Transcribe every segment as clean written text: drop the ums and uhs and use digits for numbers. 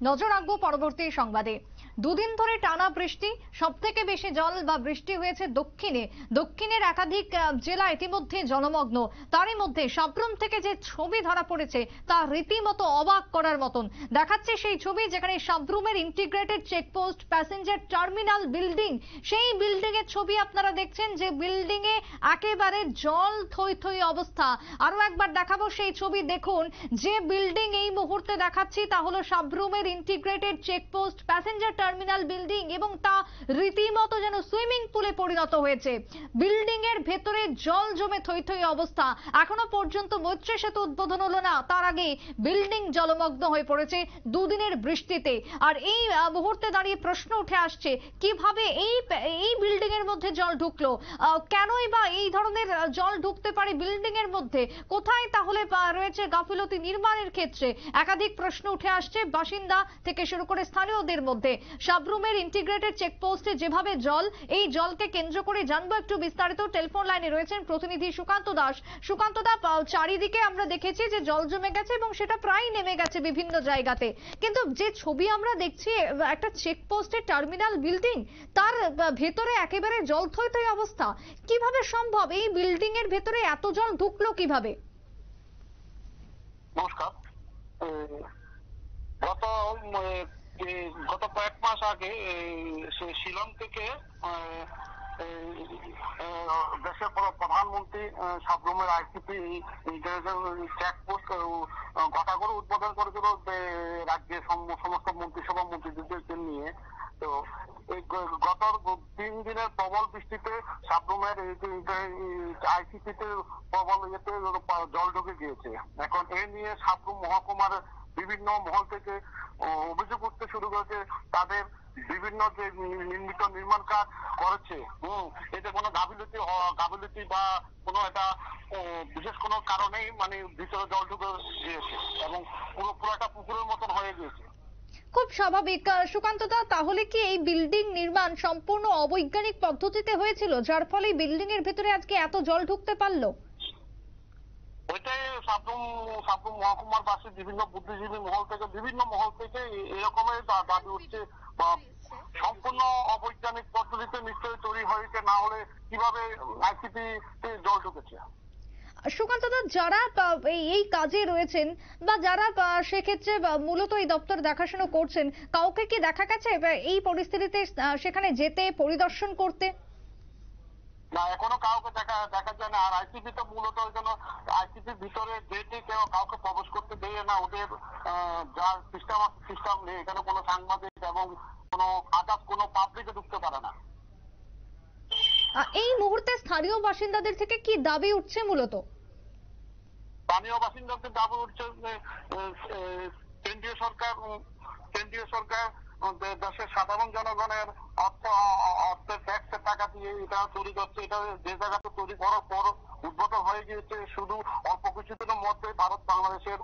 নজর রাখবো পরবর্তী সংবাদে। দুদিন ধরে টানা বৃষ্টি, সবথেকে বেশি জল বা বৃষ্টি হয়েছে দক্ষিণের একাধিক জেলা ইতিমধ্যে জলমগ্ন। তারই মধ্যে সাবরুম থেকে যে ছবি ধরা পড়েছে তা রীতিমতো অবাক করার মতন। দেখাচ্ছে সেই ছবি যেখানে সাবরুমের integrated check post, passenger terminal building, সেই বিল্ডিং এর ছবি আপনারা দেখছেন, যে বিল্ডিং এ একেবারে জল থই থই অবস্থা। আরো একবার দেখাবো সেই ছবি, দেখুন যে বিল্ডিং এই মুহূর্তে দেখাচ্ছি তা হলো সাবরুমের integrated check post, passenger terminal building, এবং তা রীতিমতো যেন সুইমিং পুলে পরিণত হয়েছে। বিল্ডিং এর ভেতরে জল জমে থই থই অবস্থা। এখনো পর্যন্ত মৈত্রী সেতু উদ্বোধন হলো না, তার আগে বিল্ডিং জলমগ্ন হয়ে পড়েছে দুদিনের বৃষ্টিতে। আর এই মুহূর্তে দাঁড়িয়ে প্রশ্ন উঠে আসছে, কিভাবে এই বিল্ডিং এর মধ্যে জল ঢুকলো, কেনই বা এই ধরনের জল ঢুকতে পারে বিল্ডিং এর মধ্যে, কোথায় তাহলে রয়েছে গাফিলতি নির্মাণের ক্ষেত্রে? একাধিক প্রশ্ন উঠে আসছে বাসিন্দা থেকে শুরু করে স্থানীয়দের মধ্যে। সাবরুমের ইন্টিগ্রেটেড চেকপোস্টে যেভাবে জল, এই জলকে কেন্দ্র করে জানবো একটু বিস্তারিত। টেলিফোন লাইনে রয়েছেন প্রতিনিধি সুকান্ত দাস। সুকান্ত দা, চারিদিকে আমরা দেখেছি যে জল জমে গেছে এবং সেটা প্রায় নেমে গেছে বিভিন্ন জায়গাতে, কিন্তু যে ছবি আমরা দেখছি একটা চেকপোস্টের টার্মিনাল বিল্ডিং, তার ভেতরে একেবারে জল থই থই অবস্থা। কিভাবে সম্ভব? এই বিল্ডিং এর ভেতরে এত জল ঢুকলো কিভাবে? নমস্কার। গত কয়েক মাস আগে শিলং থেকে দেশের প্রধানমন্ত্রী সাবরুমের আইসিপি চেকপোস্ট ঘটা করে উদ্বোধন করেছিল রাজ্যের সমস্ত মন্ত্রিসভা মন্ত্রীদের নিয়ে। তো এই গত 3 দিনের প্রবল বৃষ্টিতে সাবরুমের আইসিপিতে প্রবল জল ঢুকে গিয়েছে। এখন এ নিয়ে সাবরুম মহকুমার বিভিন্ন মহল থেকে অভিযোগ উঠতে শুরু করেছে, তাদের বিভিন্ন যে নির্মাণ কাজ করেছে এতে কোনো গাফিলতি বা কোনো একটা বিশেষ কোনো কারণেই মানে ভিতরে জল ঢুকে গিয়েছে এবং পুরো একটা পুকুরের মতন হয়ে গিয়েছে। খুব স্বাভাবিক। সুকান্ত দা, তাহলে কি এই বিল্ডিং নির্মাণ সম্পূর্ণ অবৈজ্ঞানিক পদ্ধতিতে হয়েছিল, যার ফলে বিল্ডিং এর ভেতরে আজকে এত জল ঢুকতে পারলো? ওইটাই সাবরুম মহকুমার বাসী বিভিন্ন বুদ্ধিজীবী বিভিন্ন মহল থেকে এরকমের দাবি উঠছে, বা সম্পূর্ণ অবৈজ্ঞানিক পদ্ধতিতে নিশ্চয়ই তৈরি হয়েছে, না হলে কিভাবে আইসিপি জল ঢুকেছে। সুকান্ত দা, যারা এই কাজে রয়েছেন বা যারা সেক্ষেত্রে মূলত এই দপ্তর দেখাশোনা করছেন, কাউকে কি দেখা গেছে এই পরিস্থিতিতে সেখানে যেতে, পরিদর্শন করতে? না, এখনো কাউকে দেখা যায় না। আর আইসিপি তো মূলত আইসিপির ভিতরে যেতে কাউকে প্রবেশ করতে দেয় না। ওদের যা সিস্টেম নেই, এখানে কোনো সাংবাদিক এবং কোনো পাবলিকে ঢুকতে পারে না। এই মুহূর্তে স্থানীয় বাসিন্দাদের থেকে কি দাবি উঠছে? মূলত স্থানীয় বাসিন্দাদের দাবি উঠছে কেন্দ্রীয় সরকার দেশের সাধারণ জনগণের অর্থের ট্যাক্সের টাকা দিয়ে এটা তৈরি করছে। এটা যে জায়গাতে তৈরি করার পর উদ্বোধন হয়ে গিয়েছে, শুধু অল্প কিছুদিনের মধ্যে ভারত বাংলাদেশের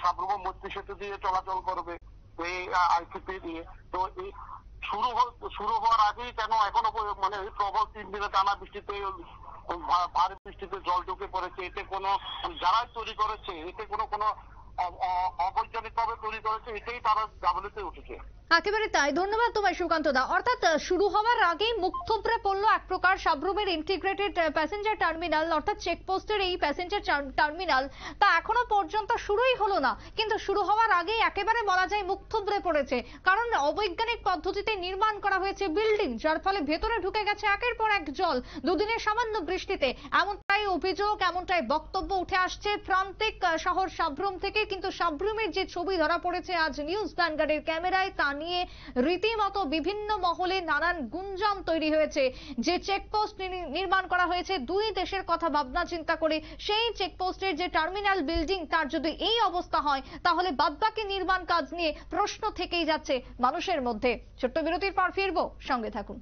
সাবরুম মৈত্রী সেতু দিয়ে চলাচল করবে এই আইসিপি দিয়ে। তো এই শুরু হওয়ার আগেই কেন এখনো মানে প্রবল 3 দিনে টানা বৃষ্টিতে ভারী বৃষ্টিতে জল ঢুকে পড়েছে? এতে কোনো যারাই তৈরি করেছে এতে কোনো অবৈজ্ঞানিক ভাবে তৈরি করেছে, এটাই তারা গাফিলতিতে উঠেছে। একেবারে তাই। ধন্যবাদ তোমায় সুকান্ত দা। অর্থাৎ শুরু হওয়ার আগেই মুখ থুবড়ে পড়লো এক প্রকার সাবরুমের ইন্টিগ্রেটেড প্যাসেঞ্জার টার্মিনাল, অর্থাৎ চেকপোস্টের এই প্যাসেঞ্জার টার্মিনাল, তা এখনো পর্যন্ত শুরুই হলো না, কিন্তু শুরু হওয়ার আগেই একেবারে বলা যায় মুখ থুবড়ে পড়েছে। কারণ অবৈজ্ঞানিক পদ্ধতিতে নির্মাণ করা হয়েছে বিল্ডিং, যার ফলে ভেতরে ঢুকে গেছে একের পর এক জল দুদিনের সামান্য বৃষ্টিতে। এমনটাই অভিযোগ, এমনটাই বক্তব্য উঠে আসছে প্রান্তিক শহর সাবরুম থেকে। কিন্তু সাবরুমের যে ছবি ধরা পড়েছে আজ নিউজ ভ্যানগার্ডের ক্যামেরায়, তা নিয়ে রীতিমতো বিভিন্ন মহলে নানান গুঞ্জন তৈরি হয়েছে। যে চেকপোস্ট নির্মাণ করা হয়েছে দুই দেশের কথা ভাবনা চিন্তা করে, সেই চেকপোস্টের যে টার্মিনাল বিল্ডিং, তার যদি এই অবস্থা হয় তাহলে বাদবাকি নির্মাণ কাজ নিয়ে প্রশ্ন থেকেই যাচ্ছে মানুষের মধ্যে। ছোট্ট বিরতির পর ফিরবো, সঙ্গে থাকুন।